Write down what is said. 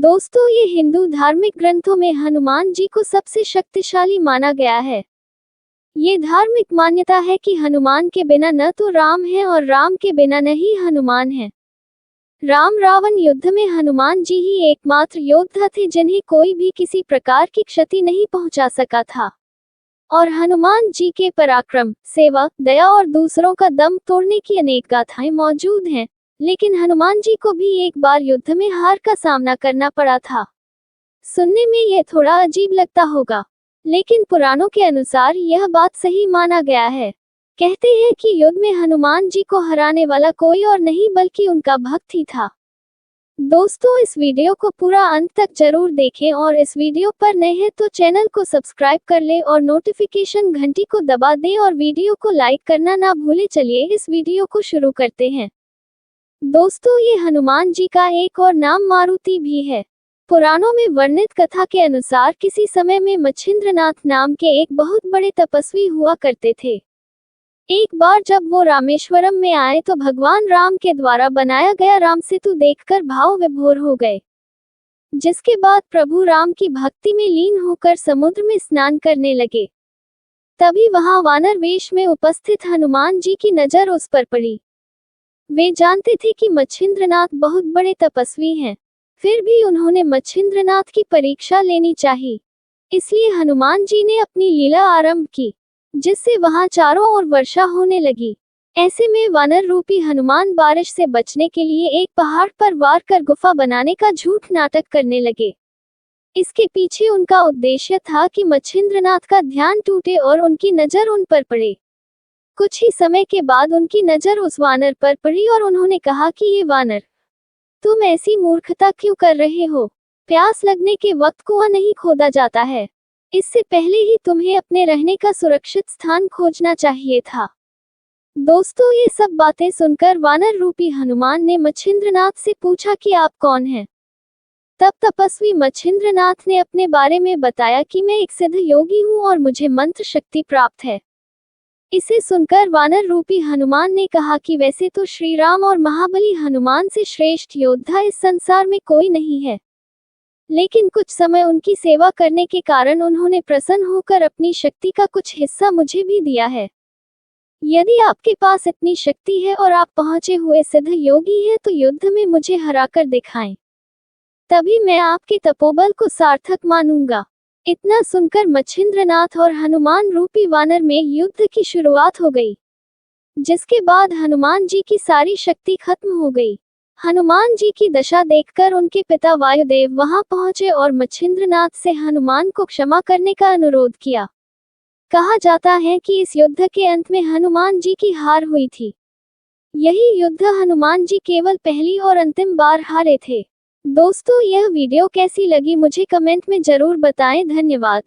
दोस्तों, ये हिंदू धार्मिक ग्रंथों में हनुमान जी को सबसे शक्तिशाली माना गया है। ये धार्मिक मान्यता है कि हनुमान के बिना न तो राम है और राम के बिना न ही हनुमान है। राम रावण युद्ध में हनुमान जी ही एकमात्र योद्धा थे जिन्हें कोई भी किसी प्रकार की क्षति नहीं पहुंचा सका था। और हनुमान जी के पराक्रम, सेवा, दया और दूसरों का दम तोड़ने की अनेक गाथाएं मौजूद हैं। लेकिन हनुमान जी को भी एक बार युद्ध में हार का सामना करना पड़ा था। सुनने में यह थोड़ा अजीब लगता होगा, लेकिन पुराणों के अनुसार यह बात सही माना गया है। कहते हैं कि युद्ध में हनुमान जी को हराने वाला कोई और नहीं बल्कि उनका भक्त ही था। दोस्तों, इस वीडियो को पूरा अंत तक जरूर देखें और इस वीडियो पर नए हैं तो चैनल को सब्सक्राइब कर ले और नोटिफिकेशन घंटी को दबा दें और वीडियो को लाइक करना ना भूले। चलिए इस वीडियो को शुरू करते हैं। दोस्तों, ये हनुमान जी का एक और नाम मारुति भी है। पुराणों में वर्णित कथा के अनुसार किसी समय में मच्छिंद्रनाथ नाम के एक बहुत बड़े तपस्वी हुआ करते थे। एक बार जब वो रामेश्वरम में आए तो भगवान राम के द्वारा बनाया गया राम सेतु देखकर भाव विभोर हो गए। जिसके बाद प्रभु राम की भक्ति में लीन होकर समुद्र में स्नान करने लगे। तभी वहां वानर वेश में उपस्थित हनुमान जी की नजर उस पर पड़ी। वे जानते थे कि मच्छिंद्रनाथ बहुत बड़े तपस्वी हैं, फिर भी उन्होंने मच्छिंद्रनाथ की परीक्षा लेनी चाहिए। इसलिए हनुमान जी ने अपनी लीला आरंभ की, जिससे वहां चारों ओर वर्षा होने लगी। ऐसे में वानर रूपी हनुमान बारिश से बचने के लिए एक पहाड़ पर वार कर गुफा बनाने का झूठ नाटक करने लगे। इसके पीछे उनका उद्देश्य था कि मच्छिंद्रनाथ का ध्यान टूटे और उनकी नजर उन पर पड़े। कुछ ही समय के बाद उनकी नजर उस वानर पर पड़ी और उन्होंने कहा कि ये वानर, तुम ऐसी मूर्खता क्यों कर रहे हो? प्यास लगने के वक्त कुआं नहीं खोदा जाता है। इससे पहले ही तुम्हें अपने रहने का सुरक्षित स्थान खोजना चाहिए था। दोस्तों, ये सब बातें सुनकर वानर रूपी हनुमान ने मच्छिंद्रनाथ से पूछा कि आप कौन हैं? तब तपस्वी मच्छिंद्रनाथ ने अपने बारे में बताया कि मैं एक सिद्ध योगी हूँ और मुझे मंत्र शक्ति प्राप्त है। इसे सुनकर वानर रूपी हनुमान ने कहा कि वैसे तो श्री राम और महाबली हनुमान से श्रेष्ठ योद्धा इस संसार में कोई नहीं है, लेकिन कुछ समय उनकी सेवा करने के कारण उन्होंने प्रसन्न होकर अपनी शक्ति का कुछ हिस्सा मुझे भी दिया है। यदि आपके पास इतनी शक्ति है और आप पहुंचे हुए सिद्ध योगी हैं तो युद्ध में मुझे हराकर दिखाएं, तभी मैं आपके तपोबल को सार्थक मानूंगा। इतना सुनकर मच्छिंद्रनाथ और हनुमान रूपी वानर में युद्ध की शुरुआत हो गई, जिसके बाद हनुमान जी की सारी शक्ति खत्म हो गई। हनुमान जी की दशा देखकर उनके पिता वायुदेव वहां पहुंचे और मच्छिंद्रनाथ से हनुमान को क्षमा करने का अनुरोध किया। कहा जाता है कि इस युद्ध के अंत में हनुमान जी की हार हुई थी। यही युद्ध हनुमान जी केवल पहली और अंतिम बार हारे थे। दोस्तों, यह वीडियो कैसी लगी मुझे कमेंट में जरूर बताएं। धन्यवाद।